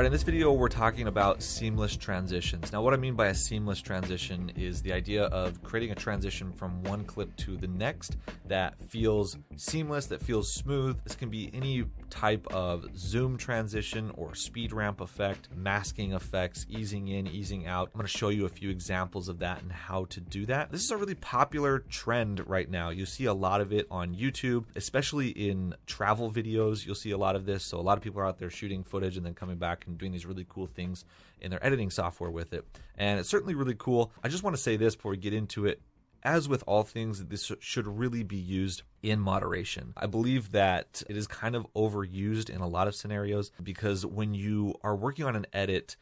Alright, in this video we're talking about seamless transitions. Now what I mean by a seamless transition is the idea of creating a transition from one clip to the next that feels seamless, that feels smooth. This can be any type of zoom transition or speed ramp effect, masking effects, easing in, easing out. I'm going to show you a few examples of that and how to do that. This is a really popular trend right now. You see a lot of it on YouTube, especially in travel videos. You'll see a lot of this. So a lot of people are out there shooting footage and then coming back and doing these really cool things in their editing software with it. And it's certainly really cool. I just want to say this before we get into it. As with all things, this should really be used in moderation. I believe that it is kind of overused in a lot of scenarios because when you are working on an edit,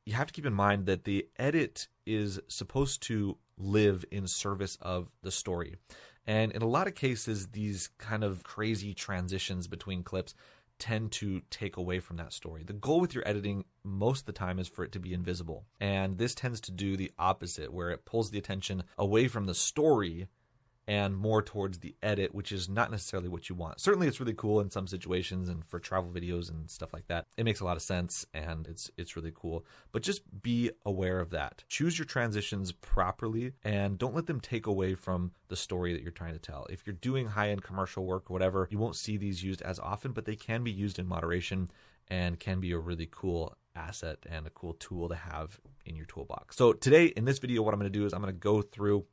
you have to keep in mind that the edit is supposed to live in service of the story. And in a lot of cases, these kind of crazy transitions between clips tend to take away from that story. The goal with your editing most of the time is for it to be invisible. And this tends to do the opposite, where it pulls the attention away from the story and more towards the edit, which is not necessarily what you want. Certainly it's really cool in some situations and for travel videos and stuff like that. It makes a lot of sense and it's really cool. But just be aware of that. Choose your transitions properly and don't let them take away from the story that you're trying to tell. If you're doing high-end commercial work or whatever, you won't see these used as often, but they can be used in moderation and can be a really cool asset and a cool tool to have in your toolbox. So today in this video, what I'm going to do is I'm going to go through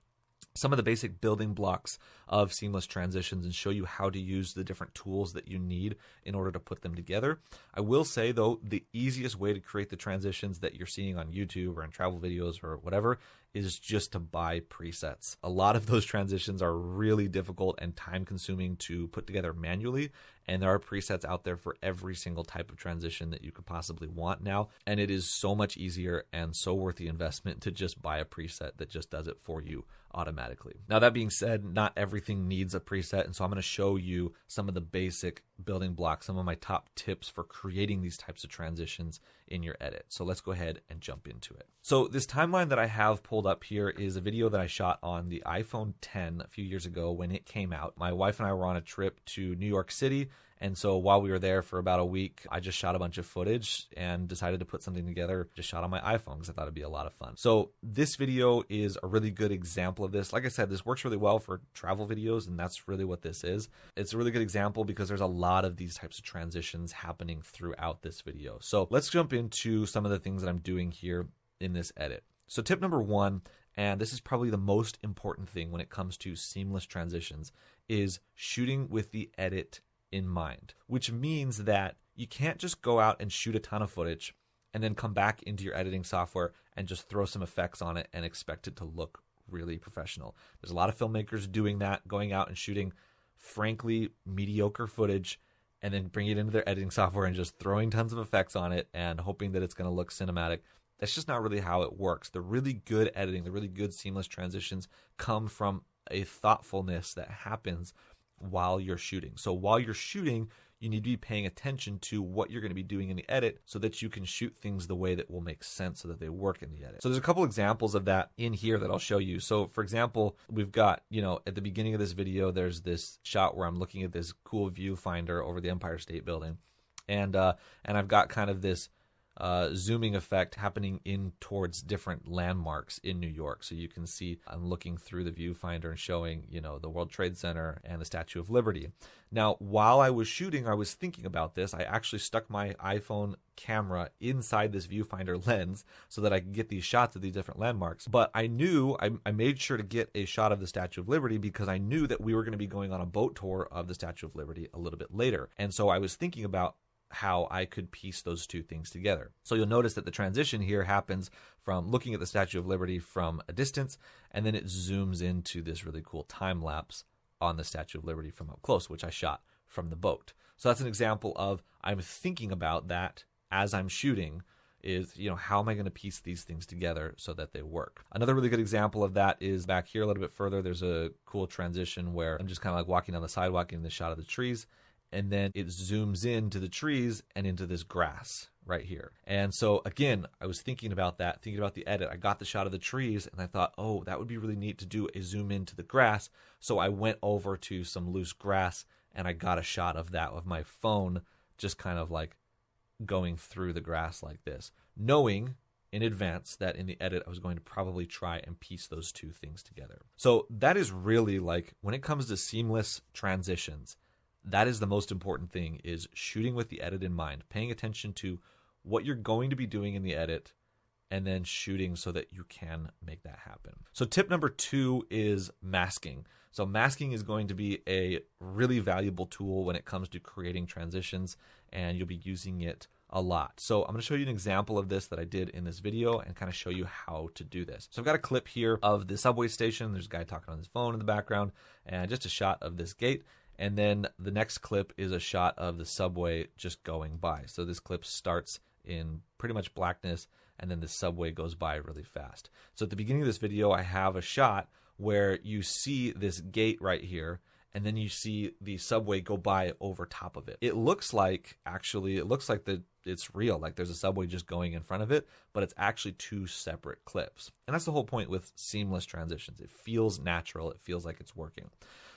some of the basic building blocks of seamless transitions and show you how to use the different tools that you need in order to put them together. I will say though, the easiest way to create the transitions that you're seeing on YouTube or in travel videos or whatever is just to buy presets. A lot of those transitions are really difficult and time consuming to put together manually. And there are presets out there for every single type of transition that you could possibly want now. And it is so much easier and so worth the investment to just buy a preset that just does it for you automatically. Now, that being said, not everything needs a preset. And so I'm going to show you some of the basic building blocks, some of my top tips for creating these types of transitions in your edit. So let's go ahead and jump into it. So this timeline that I have pulled up here is a video that I shot on the iPhone X a few years ago when it came out. My wife and I were on a trip to New York City. And so while we were there for about a week, I just shot a bunch of footage and decided to put something together, just shot on my iPhone because I thought it'd be a lot of fun. So this video is a really good example of this. Like I said, this works really well for travel videos, and that's really what this is. It's a really good example because there's a lot of these types of transitions happening throughout this video. So let's jump into some of the things that I'm doing here in this edit. So tip number one, and this is probably the most important thing when it comes to seamless transitions, is shooting with the edit in mind, which means that you can't just go out and shoot a ton of footage and then come back into your editing software and just throw some effects on it and expect it to look really professional. There's a lot of filmmakers doing that, going out and shooting frankly mediocre footage and then bringing it into their editing software and just throwing tons of effects on it and hoping that it's going to look cinematic. That's just not really how it works. The really good editing, the really good seamless transitions come from a thoughtfulness that happens while you're shooting. So while you're shooting, you need to be paying attention to what you're going to be doing in the edit so that you can shoot things the way that will make sense so that they work in the edit. So there's a couple examples of that in here that I'll show you. So for example, we've got, at the beginning of this video, there's this shot where I'm looking at this cool viewfinder over the Empire State Building. And I've got kind of this zooming effect happening in towards different landmarks in New York. So you can see I'm looking through the viewfinder and showing, the World Trade Center and the Statue of Liberty. Now, while I was shooting, I was thinking about this. I actually stuck my iPhone camera inside this viewfinder lens so that I could get these shots of these different landmarks. But I knew, I made sure to get a shot of the Statue of Liberty because I knew that we were going to be going on a boat tour of the Statue of Liberty a little bit later. And so I was thinking about how I could piece those two things together. So you'll notice that the transition here happens from looking at the Statue of Liberty from a distance, and then it zooms into this really cool time lapse on the Statue of Liberty from up close, which I shot from the boat. So that's an example of I'm thinking about that as I'm shooting is, how am I going to piece these things together so that they work? Another really good example of that is back here a little bit further. There's a cool transition where I'm just kind of like walking down the sidewalk in the shot of the trees. And then it zooms into the trees and into this grass right here. And so again, I was thinking about that, thinking about the edit. I got the shot of the trees and I thought, oh, that would be really neat to do a zoom into the grass. So I went over to some loose grass and I got a shot of that with my phone, just kind of like going through the grass like this, knowing in advance that in the edit I was going to probably try and piece those two things together. So that is really, like, when it comes to seamless transitions, that is the most important thing, is shooting with the edit in mind, paying attention to what you're going to be doing in the edit, and then shooting so that you can make that happen. So tip number 2 is masking. So masking is going to be a really valuable tool when it comes to creating transitions, and you'll be using it a lot. So I'm going to show you an example of this that I did in this video and kind of show you how to do this. So I've got a clip here of the subway station. There's a guy talking on his phone in the background, and just a shot of this gate. And then the next clip is a shot of the subway just going by. So this clip starts in pretty much blackness, and then the subway goes by really fast. So at the beginning of this video, I have a shot where you see this gate right here, and then you see the subway go by over top of it. It looks like it's real, like there's a subway just going in front of it, but it's actually 2 separate clips. And that's the whole point with seamless transitions. It feels natural. It feels like it's working.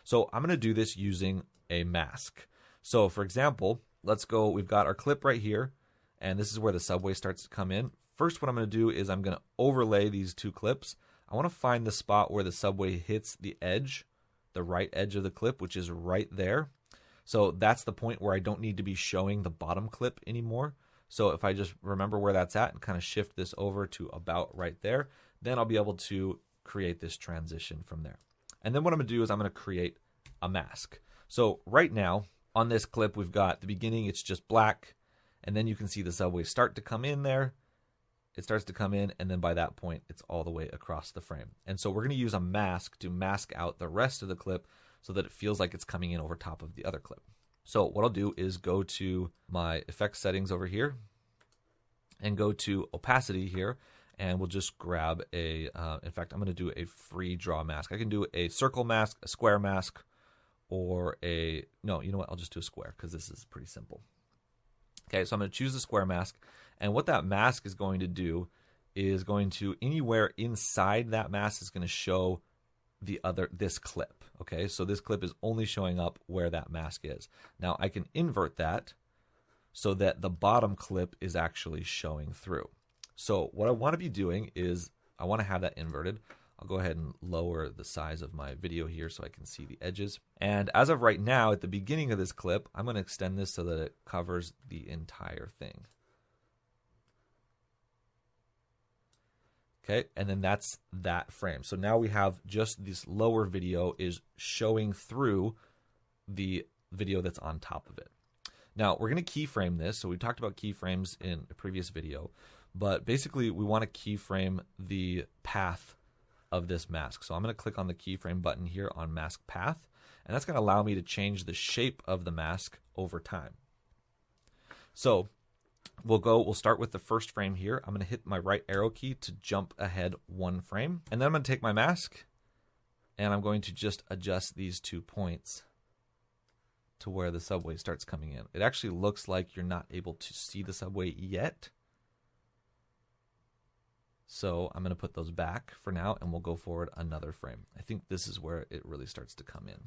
So I'm going to do this using a mask. So for example, let's go, we've got our clip right here, and this is where the subway starts to come in. First, what I'm going to do is I'm going to overlay these 2 clips. I want to find the spot where the subway hits the edge, the right edge of the clip, which is right there. So that's the point where I don't need to be showing the bottom clip anymore. So if I just remember where that's at and kind of shift this over to about right there, then I'll be able to create this transition from there. And then what I'm going to do is I'm going to create a mask. So right now on this clip, we've got the beginning, it's just black, and then you can see the subway start to come in there. It starts to come in, and then by that point, it's all the way across the frame. And so we're going to use a mask to mask out the rest of the clip so that it feels like it's coming in over top of the other clip. So what I'll do is go to my effects settings over here and go to opacity here, and we'll just grab a, in fact, I'm going to do a free draw mask. I can do a circle mask, a square mask, or no, you know what? I'll just do a square because this is pretty simple. Okay, so I'm going to choose the square mask, and what that mask is going to do is going to, anywhere inside that mask is going to show this clip. Okay, so this clip is only showing up where that mask is. Now I can invert that so that the bottom clip is actually showing through. So what I want to be doing is I want to have that inverted. I'll go ahead and lower the size of my video here so I can see the edges. And as of right now, at the beginning of this clip, I'm going to extend this so that it covers the entire thing. Okay, and then that's that frame. So now we have just this lower video is showing through the video that's on top of it. Now we're going to keyframe this. So we talked about keyframes in a previous video, but basically we want to keyframe the path of this mask. So I'm going to click on the keyframe button here on mask path, and that's going to allow me to change the shape of the mask over time. So we'll start with the first frame here. I'm going to hit my right arrow key to jump ahead 1 frame, and then I'm going to take my mask and I'm going to just adjust these 2 points to where the subway starts coming in. It actually looks like you're not able to see the subway yet. So I'm going to put those back for now, and we'll go forward another frame. I think this is where it really starts to come in.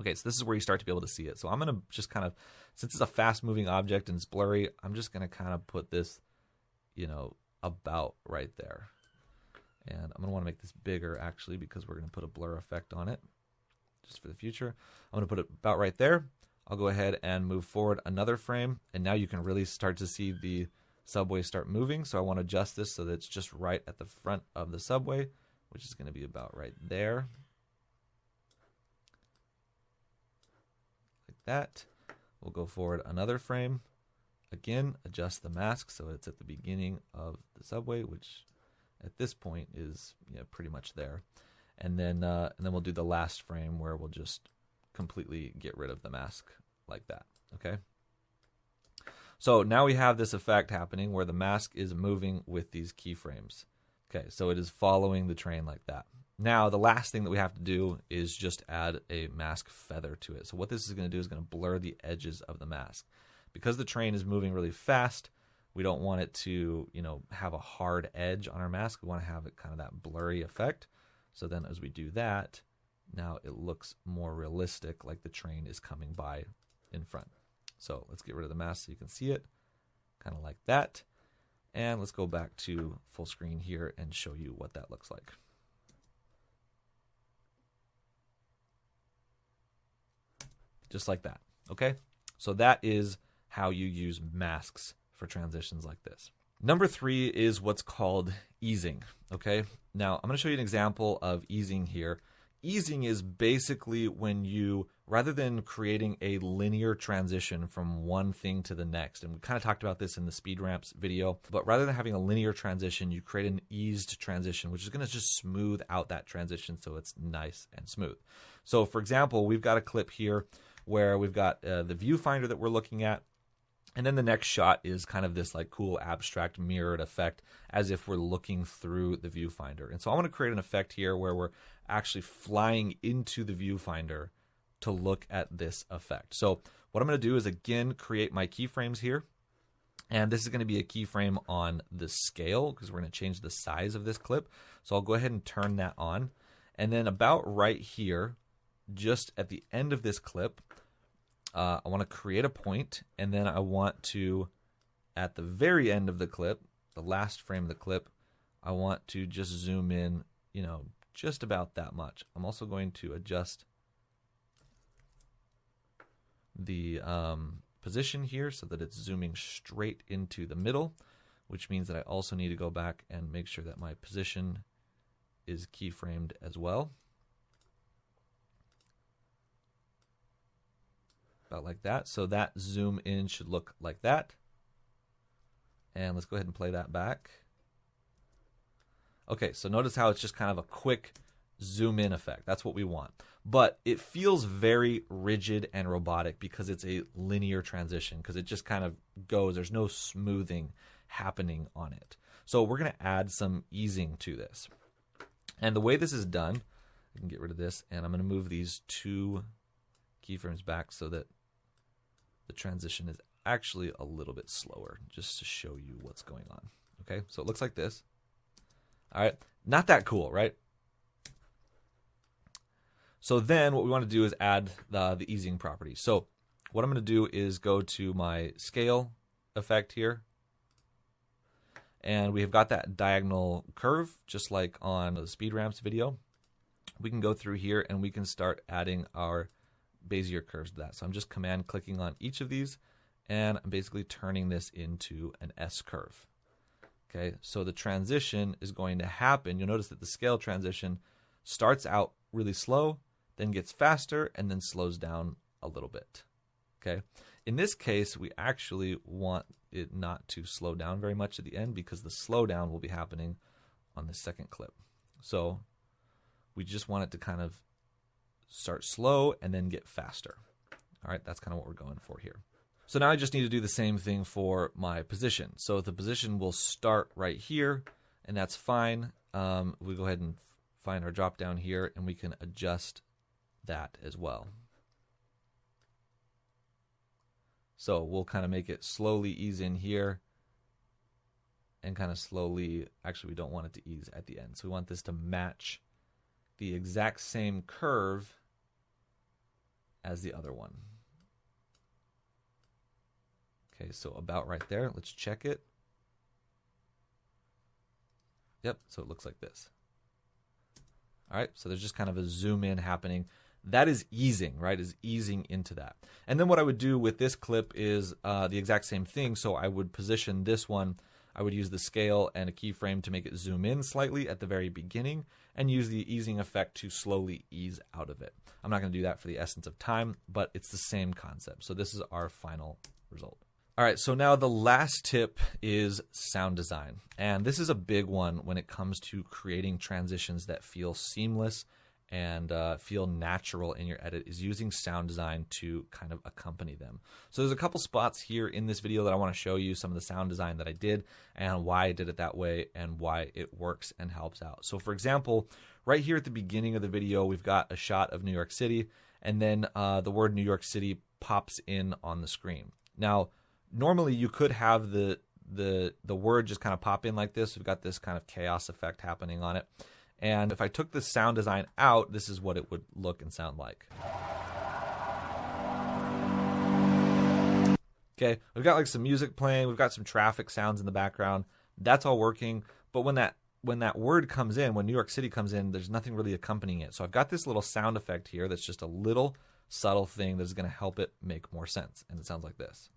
Okay, so this is where you start to be able to see it. So I'm going to just kind of, since it's a fast-moving object and it's blurry, I'm just going to kind of put this, about right there. And I'm going to want to make this bigger, actually, because we're going to put a blur effect on it, just for the future. I'm going to put it about right there. I'll go ahead and move forward another frame, and now you can really start to see the subway start moving. So I want to adjust this so that it's just right at the front of the subway, which is going to be about right there. Like that. We'll go forward another frame. Again, adjust the mask so it's at the beginning of the subway, which at this point is pretty much there. And then we'll do the last frame where we'll just completely get rid of the mask like that. Okay. So now we have this effect happening where the mask is moving with these keyframes. Okay, so it is following the train like that. Now the last thing that we have to do is just add a mask feather to it. So what this is going to do is going to blur the edges of the mask. Because the train is moving really fast, we don't want it to, have a hard edge on our mask. We want to have it kind of that blurry effect. So then as we do that, now it looks more realistic, like the train is coming by in front. So let's get rid of the mask so you can see it. kind of like that. And let's go back to full screen here and show you what that looks like. Just like that, okay? So that is how you use masks for transitions like this. Number 3 is what's called easing, okay? Now, I'm going to show you an example of easing here. Easing is basically when you, rather than creating a linear transition from one thing to the next, and we kind of talked about this in the speed ramps video, but rather than having a linear transition, you create an eased transition, which is going to just smooth out that transition so it's nice and smooth. So for example, we've got a clip here where we've got the viewfinder that we're looking at. And then the next shot is kind of this like cool abstract mirrored effect as if we're looking through the viewfinder. And so I want to create an effect here where we're actually flying into the viewfinder to look at this effect. So what I'm going to do is again create my keyframes here. And this is going to be a keyframe on the scale because we're going to change the size of this clip. So I'll go ahead and turn that on. And then about right here, just at the end of this clip, I want to create a point, and then I want to, at the very end of the clip, the last frame of the clip, I want to just zoom in, you know, just about that much. I'm also going to adjust the position here so that it's zooming straight into the middle, which means that I also need to go back and make sure that my position is keyframed as well. About like that. So that zoom in should look like that. And let's go ahead and play that back. Okay, so notice how it's just kind of a quick zoom in effect. That's what we want. But it feels very rigid and robotic because it's a linear transition, because it just kind of goes, there's no smoothing happening on it. So we're going to add some easing to this. And the way this is done, I can get rid of this, and I'm going to move these 2 keyframes back so that the transition is actually a little bit slower, just to show you what's going on. Okay, so it looks like this. All right, not that cool, right? So then what we want to do is add the easing property. So what I'm going to do is go to my scale effect here. And we have got that diagonal curve, just like on the speed ramps video. We can go through here and we can start adding our Bezier curves to that. So I'm just command clicking on each of these, and I'm basically turning this into an S curve. Okay, so the transition is going to happen. You'll notice that the scale transition starts out really slow, then gets faster, and then slows down a little bit. Okay, in this case, we actually want it not to slow down very much at the end because the slowdown will be happening on the second clip. So we just want it to kind of start slow and then get faster. All right, that's kind of what we're going for here. So now I just need to do the same thing for my position. So the position will start right here, and that's fine. We go ahead and find our drop down here, and we can adjust that as well. So we'll kind of make it slowly ease in here and kind of slowly, actually we don't want it to ease at the end. So we want this to match the exact same curve as the other one. Okay, so about right there. Let's check it. Yep, so it looks like this. All right, so there's just kind of a zoom in happening. That is easing, right? Is easing into that. And then what I would do with this clip is the exact same thing. So I would position this one. I would use the scale and a keyframe to make it zoom in slightly at the very beginning and use the easing effect to slowly ease out of it. I'm not going to do that for the essence of time, but it's the same concept. So this is our final result. All right, so now the last tip is sound design. And this is a big one when it comes to creating transitions that feel seamless and feel natural in your edit, is using sound design to kind of accompany them. So there's a couple spots here in this video that I want to show you some of the sound design that I did and why I did it that way and why it works and helps out. So for example, right here at the beginning of the video, we've got a shot of New York City, and then the word New York City pops in on the screen. Now, normally you could have the word just kind of pop in like this. We've got this kind of chaos effect happening on it. And if I took the sound design out, this is what it would look and sound like. Okay, we've got like some music playing, we've got some traffic sounds in the background. That's all working. But when that word comes in, when New York City comes in, there's nothing really accompanying it. So I've got this little sound effect here that's just a little subtle thing that's going to help it make more sense. And it sounds like this.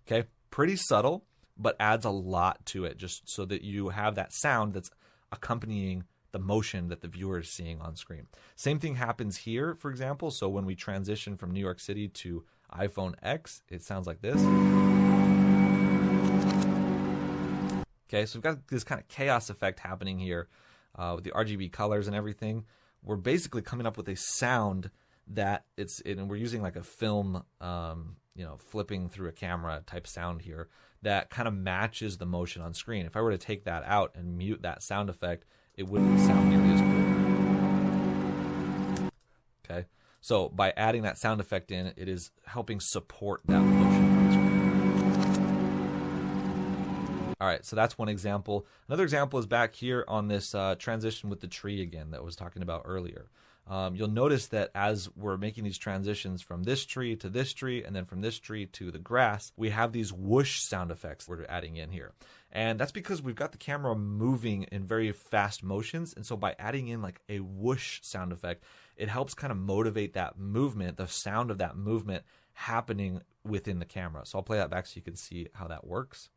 Okay, pretty subtle, but adds a lot to it just so that you have that sound that's accompanying the motion that the viewer is seeing on screen. Same thing happens here, for example. So when we transition from New York City to iPhone X, it sounds like this. Okay, so we've got this kind of chaos effect happening here with the RGB colors and everything. We're basically coming up with a sound that and we're using like a film, flipping through a camera type sound here that kind of matches the motion on screen. If I were to take that out and mute that sound effect, it wouldn't sound nearly as cool. Okay, so by adding that sound effect in, it is helping support that motion on screen. All right, so that's one example. Another example is back here on this transition with the tree again that I was talking about earlier. You'll notice that as we're making these transitions from this tree to this tree and then from this tree to the grass, we have these whoosh sound effects we're adding in here. And that's because we've got the camera moving in very fast motions. And so by adding in like a whoosh sound effect, it helps kind of motivate that movement, the sound of that movement happening within the camera. So I'll play that back so you can see how that works.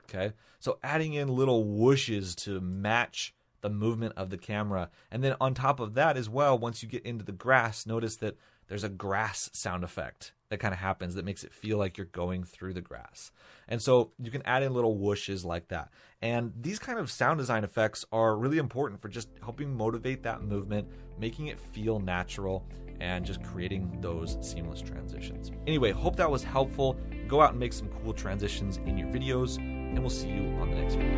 Okay, so adding in little whooshes to match the movement of the camera. And then on top of that as well, once you get into the grass, notice that there's a grass sound effect that kind of happens that makes it feel like you're going through the grass. And so you can add in little whooshes like that. And these kind of sound design effects are really important for just helping motivate that movement, making it feel natural, and just creating those seamless transitions. Anyway, hope that was helpful. Go out and make some cool transitions in your videos, and we'll see you on the next video.